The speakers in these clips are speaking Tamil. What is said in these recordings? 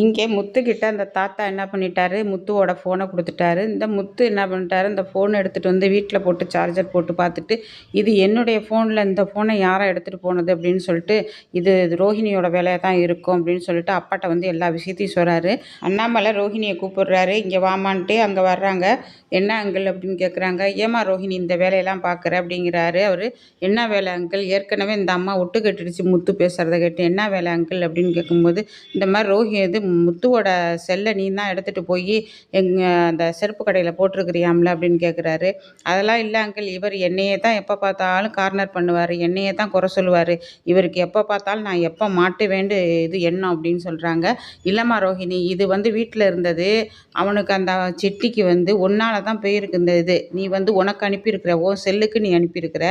இங்கே முத்துக்கிட்ட அந்த தாத்தா என்ன பண்ணிட்டாரு, முத்துவோட ஃபோனை கொடுத்துட்டாரு. இந்த முத்து என்ன பண்ணிட்டாரு, இந்த ஃபோனை எடுத்துகிட்டு வந்து வீட்டில் போட்டு சார்ஜர் போட்டு பார்த்துட்டு, இது என்னுடைய ஃபோனில் இந்த ஃபோனை யாரா எடுத்துகிட்டு போனது அப்படின்னு சொல்லிட்டு, இது ரோஹிணியோட வேலையாக தான் இருக்கும் அப்படின்னு சொல்லிட்டு அப்பாட்ட வந்து எல்லா விஷயத்தையும் சொல்கிறாரு. அண்ணாமலை ரோஹிணியை கூப்பிடுறாரு, இங்கே வாமான்ட்டு. அங்கே வர்றாங்க. என்ன அங்கிள் அப்படின்னு கேட்குறாங்க. ஏமா ரோஹிணி இந்த வேலையெல்லாம் பார்க்குற அப்படிங்கிறாரு அவர். என்ன வேலை அங்கிள், ஏற்கனவே இந்த அம்மா ஒட்டு கட்டிடுச்சு முத்து பேசுகிறத கேட்டு. என்ன வேலை அங்கிள் அப்படின்னு கேட்கும்போது, இந்த மாதிரி இது முத்துவோட செல்லை நீ தான் எடுத்துகிட்டு போய் அந்த செருப்பு கடையில் போட்டிருக்கிறியாம்ல அப்படின்னு கேட்குறாரு. அதெல்லாம் இல்லை அங்கிள், இவர் என்னையே தான் எப்போ பார்த்தாலும் கார்னர் பண்ணுவார், என்னையே தான் குறை சொல்லுவார், இவருக்கு எப்போ பார்த்தாலும் நான் எப்போ மாட்டுவேண்டு இது எண்ணம் அப்படின்னு சொல்கிறாங்க. இல்லைம்மா ரோஹிணி, இது வந்து வீட்டில் இருந்தது, அவனுக்கு அந்த சிட்டிக்கு வந்து ஒன்னால தான் போயிருக்கு இந்த இது. நீ வந்து உனக்கு அனுப்பியிருக்கிற, ஓ செல்லுக்கு நீ அனுப்பியிருக்கிற,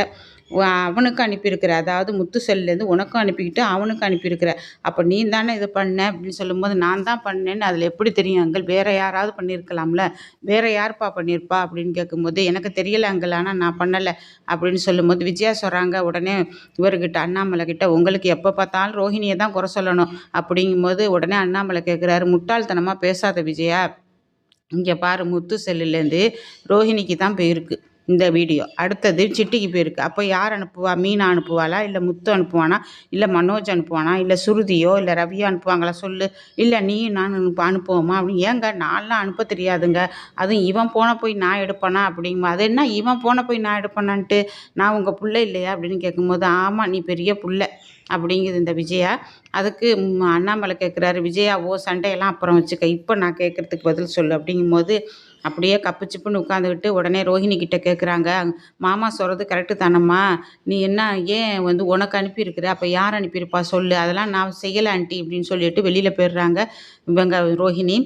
அவனுக்கு அனுப்பியிருக்கிற, அதாவது முத்து செல்லேருந்து உனக்கும் அனுப்பிக்கிட்டு அவனுக்கு அனுப்பியிருக்கிற. அப்போ நீ தானே இது பண்ண அப்படின்னு சொல்லும்போது, நான் தான் பண்ணேன்னு அதில் எப்படி தெரியும் அங்கிள், வேறு யாராவது பண்ணியிருக்கலாம்ல, வேறு யாருப்பா பண்ணியிருப்பா அப்படின்னு கேட்கும்போது, எனக்கு தெரியலை அங்கிள், ஆனால் நான் பண்ணலை அப்படின்னு சொல்லும்போது விஜயா சொல்கிறாங்க. உடனே இவர்கிட்ட அண்ணாமலை கிட்ட, உங்களுக்கு எப்போ பார்த்தாலும் ரோஹிணியை தான் குறை சொல்லணும் அப்படிங்கும்போது, உடனே அண்ணாமலை கேட்குறாரு, முட்டாள்தனமாக பேசாத விஜயா, இங்கே பாரு, முத்து செல்லுலேருந்து ரோஹிணிக்கு தான் போயிருக்கு இந்த வீடியோ, அடுத்தது சிட்டிக்கு போயிருக்கு. அப்போ யார் அனுப்புவா, மீனா அனுப்புவாளா, இல்லை முத்து அனுப்புவானா, இல்லை மனோஜ் அனுப்புவானா, இல்லை சுருதியோ இல்லை ரவியோ அனுப்புவாங்களா சொல்லு, இல்லை நீ நான் அனுப்புவோமா அப்படின்னு. ஏங்க நான்லாம் அனுப்ப தெரியாதுங்க, அதுவும் இவன் போன போய் நான் எடுப்பேனா அப்படிங்குமா. அது என்ன இவன் போன போய் நான் எடுப்பேனான்ட்டு, நான் உங்கள் பிள்ளை இல்லையா அப்படின்னு கேட்கும்போது, ஆமாம் நீ பெரிய பிள்ளை அப்படிங்குது இந்த விஜயா. அதுக்கு அண்ணாமலை கேட்குறாரு, விஜயா ஓ சண்டையெல்லாம் அப்புறம் வச்சுக்க, இப்போ நான் கேட்குறதுக்கு பதில் சொல்லு அப்படிங்கும்போது, அப்படியே கப்பு சிப்புன்னு உட்காந்துக்கிட்டு உடனே ரோஹிணி கிட்ட கேட்குறாங்க, மாமா சொல்கிறது கரெக்டு தானம்மா, நீ என்ன ஏன் வந்து உனக்கு அனுப்பியிருக்கிற, அப்போ யார் அனுப்பியிருப்பா சொல்லு, அதெல்லாம் நான் செய்யலை ஆண்டி அப்படின்னு சொல்லிட்டு வெளியில் போயிடுறாங்க இவங்க ரோஹிணி.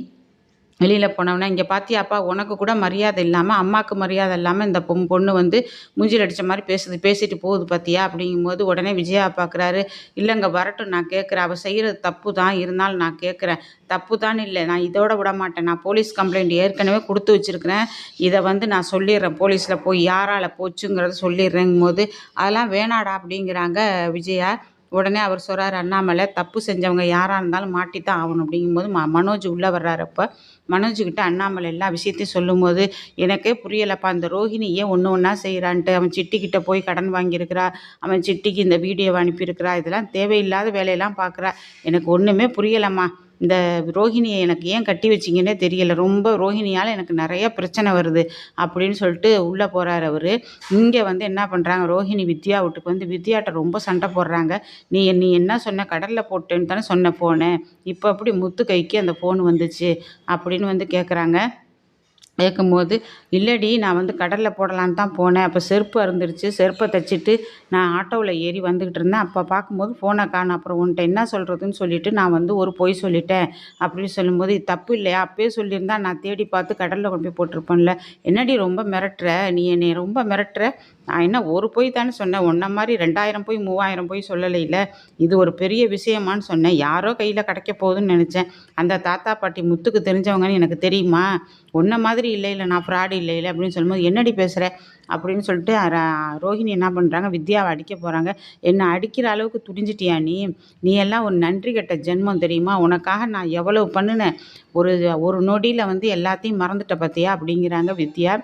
வெளியில் போனோம்னா, இங்கே பார்த்தியாப்பா, உனக்கு கூட மரியாதை இல்லாமல், அம்மாவுக்கு மரியாதை இல்லாமல் இந்த பொண்ணு வந்து மூஞ்சில் அடித்த மாதிரி பேசிட்டு போகுது பார்த்தியா அப்படிங்கும்போது, உடனே விஜயா பார்க்குறாரு. இல்லைங்க வரட்டும், நான் கேட்குறேன், அவள் செய்கிறது தப்பு தான், இருந்தாலும் நான் கேட்குறேன், தப்பு தான் இல்லை, நான் இதோட விட மாட்டேன், நான் போலீஸ் கம்ப்ளைண்ட் ஏற்கனவே கொடுத்து வச்சுருக்கிறேன், இதை வந்து நான் சொல்லிடுறேன், போலீஸில் போய் யாரால் போச்சுங்கிறத சொல்லிடுறேங்கும் போது, அதெல்லாம் வேணாடா அப்படிங்கிறாங்க விஜயா. உடனே அவர் சொல்கிறார் அண்ணாமலை, தப்பு செஞ்சவங்க யாராக இருந்தாலும் மாட்டி தான் ஆகணும் அப்படிங்கும்போது மனோஜ் உள்ளே வர்றாரு. அப்போ மனோஜ்கிட்ட அண்ணாமலை எல்லா விஷயத்தையும் சொல்லும்போது, எனக்கே புரியலப்பா, அந்த ரோஹிணி ஏன் ஒன்று ஒன்றா செய்கிறான்ட்டு. அவன் சிட்டிக்கிட்ட போய் கடன் வாங்கியிருக்கிறா, அவன் சிட்டிக்கு இந்த வீடியோவை அனுப்பியிருக்கிறா, இதெல்லாம் தேவையில்லாத வேலையெல்லாம் பார்க்குறா, எனக்கு ஒன்றுமே புரியலம்மா, இந்த ரோஹிணியை எனக்கு ஏன் கட்டி வச்சிங்கன்னே தெரியலை, ரொம்ப ரோஹிணியால் எனக்கு நிறைய பிரச்சனை வருது அப்படின்னு சொல்லிட்டு உள்ளே போகிறார் அவர். இங்கே வந்து என்ன பண்ணுறாங்க, ரோஹிணி வித்யா வீட்டுக்கு வந்து வித்யாட்ட ரொம்ப சண்டை போடுறாங்க. நீ என்ன சொன்ன, கடலில் போட்டேன்னு தானே சொன்ன ஃபோனு, இப்போ எப்படி முத்து கைக்கு அந்த ஃபோன் வந்துச்சு அப்படின்னு வந்து கேட்குறாங்க. கேட்கும்போது, இல்லடி நான் வந்து கடலில் போடலான்னு தான் போனேன், அப்போ செருப்பு அறுந்துருச்சு, செருப்பை தைச்சிட்டு நான் ஆட்டோவில் ஏறி வந்துக்கிட்டு இருந்தேன், அப்போ பார்க்கும்போது ஃபோனை காணோம், அப்புறம் உன்ட்ட என்ன சொல்கிறதுன்னு சொல்லிவிட்டு நான் வந்து ஒரு பொய் சொல்லிட்டேன் அப்படின்னு சொல்லும்போது, இது தப்பு இல்லையா, அப்பயே சொல்லியிருந்தா நான் தேடி பார்த்து கடலில் கொண்டு போய் போட்டிருப்பேன்ல, என்னடி ரொம்ப மிரட்டுற, நீ என்னை ரொம்ப மிரட்டுற, நான் என்ன ஒரு பொய் தானே சொன்னேன், உன்ன மாதிரி 2000 பொய் 3000 பொய் சொல்லலையில, இது ஒரு பெரிய விஷயமான்னு சொன்னேன், யாரோ கையில் கிடைக்க போகுதுன்னு நினச்சேன், அந்த தாத்தா பாட்டி முத்துக்கு தெரிஞ்சவங்கன்னு எனக்கு தெரியுமா, உன்ன மாதிரி இல்லை நான் ஃப்ராடு இல்லை அப்படின்னு சொல்லும்போது, என்னடி பேசுகிற அப்படின்னு சொல்லிட்டு ரோஹிணி என்ன பண்ணுறாங்க, வித்யாவை அடிக்க போகிறாங்க. என்னை அடிக்கிற அளவுக்கு துடிஞ்சிட்டியா நீ, நீ எல்லாம் ஒரு நன்றி கெட்ட ஜென்மம் தெரியுமா, உனக்காக நான் எவ்வளவு பண்ணினேன், ஒரு நொடியில் வந்து எல்லாத்தையும் மறந்துட்ட பார்த்தியா அப்படிங்கிறாங்க வித்யா.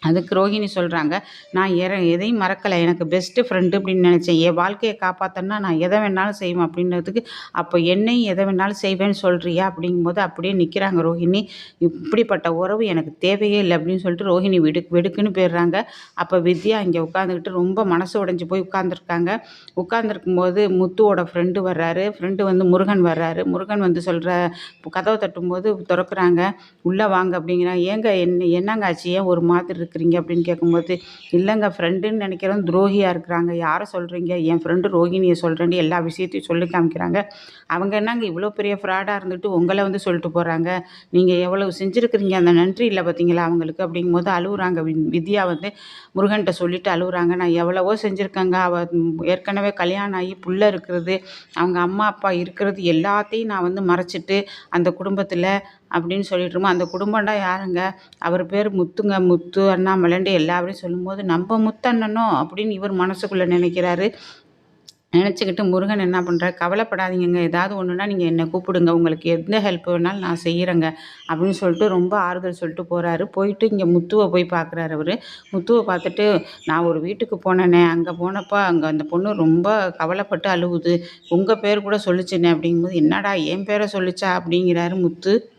அதுக்கு ரோஹிணி சொல்கிறாங்க, நான் எதையும் மறக்கலை, எனக்கு பெஸ்ட்டு ஃப்ரெண்டு அப்படின்னு நினச்சேன், என் வாழ்க்கையை காப்பாற்றணுன்னா நான் எதை வேணாலும் செய்வேன் அப்படின்றதுக்கு, அப்போ என்னையும் எதை வேணாலும் செய்வேன்னு சொல்கிறியா அப்படிங்கும்போது அப்படியே நிற்கிறாங்க ரோஹிணி. இப்படிப்பட்ட உறவு எனக்கு தேவையே இல்லை அப்படின்னு சொல்லிட்டு ரோஹிணி வெடுக்குன்னு போயிடுறாங்க. அப்போ வித்யா இங்கே உட்காந்துக்கிட்டு ரொம்ப மனசு உடைஞ்சு போய் உட்காந்துருக்காங்க. உட்காந்துருக்கும்போது முத்துவோட ஃப்ரெண்டு வர்றாரு, ஃப்ரெண்டு வந்து முருகன் வர்றாரு. முருகன் வந்து கதவை தட்டும்போது திறக்கிறாங்க. உள்ளே வாங்க அப்படிங்கிறாங்க. ஏங்க என்னங்க ஆச்சு, ஏன் ஒரு மாதிரி இருக்கிறீங்க அப்படின்னு கேட்கும்போது, இல்லைங்க ஃப்ரெண்டுன்னு நினைக்கிறோம் துரோகியாக இருக்கிறாங்க, யாரை சொல்கிறீங்க, என் ஃப்ரெண்டு ரோஹிணியை சொல்கிறேன்னு எல்லா விஷயத்தையும் சொல்லி காமிக்கிறாங்க. அவங்க என்னங்க இவ்வளோ பெரிய ஃப்ராடாக இருந்துட்டு உங்களை வந்து சொல்லிட்டு போகிறாங்க, நீங்கள் எவ்வளவு செஞ்சுருக்கிறீங்க, அந்த நன்றி இல்லை பார்த்தீங்களா அவங்களுக்கு அப்படிங்கும்போது அழுகுறாங்க. வித்யா வந்து முருகன்கிட்ட சொல்லிவிட்டு அழுகுறாங்க. நான் எவ்வளவோ செஞ்சுருக்கேங்க, அவள் ஏற்கனவே கல்யாணம் ஆகி புள்ள இருக்கிறது, அவங்க அம்மா அப்பா இருக்கிறது எல்லாத்தையும் நான் வந்து மறைச்சிட்டு அந்த குடும்பத்தில் அப்படின்னு சொல்லிட்டுருமோ, அந்த குடும்பம்டா யாருங்க, அவர் பேர் முத்துங்க, முத்து அண்ணாமலைன்ட்டு எல்லாரையும் சொல்லும்போது, நம்ம முத்தண்ணனோ அப்படின்னு இவர் மனசுக்குள்ளே நினைக்கிறாரு. நினச்சிக்கிட்டு முருகன் என்ன பண்ணுறாரு, "கவலைப்படாதீங்கங்க. ஏதாவது ஒன்றுனா நீங்க என்ன கூப்பிடுங்க. உங்களுக்கு எந்த ஹெல்ப் வேணாலும் நான் செய்றேங்க." அப்படின்னு சொல்லிட்டு ரொம்ப ஆறுதல் சொல்லிட்டு போறாரு. போயிட்டு இங்க முத்துவ போய் பார்க்குறாரு அவரு. முத்துவ பார்த்துட்டு, "நான் ஒரு வீட்டுக்கு போனேனே, அங்க போனப்ப அங்க அந்த பொண்ணு ரொம்ப கவலைப்பட்டு அழுவுது. உங்க பேர் கூட சொல்லுச்சுண்ணே." அப்படிங்கும்போது, "என்னடா என் பேர சொல்லுச்சா?" அப்படிங்கிறாரு முத்து.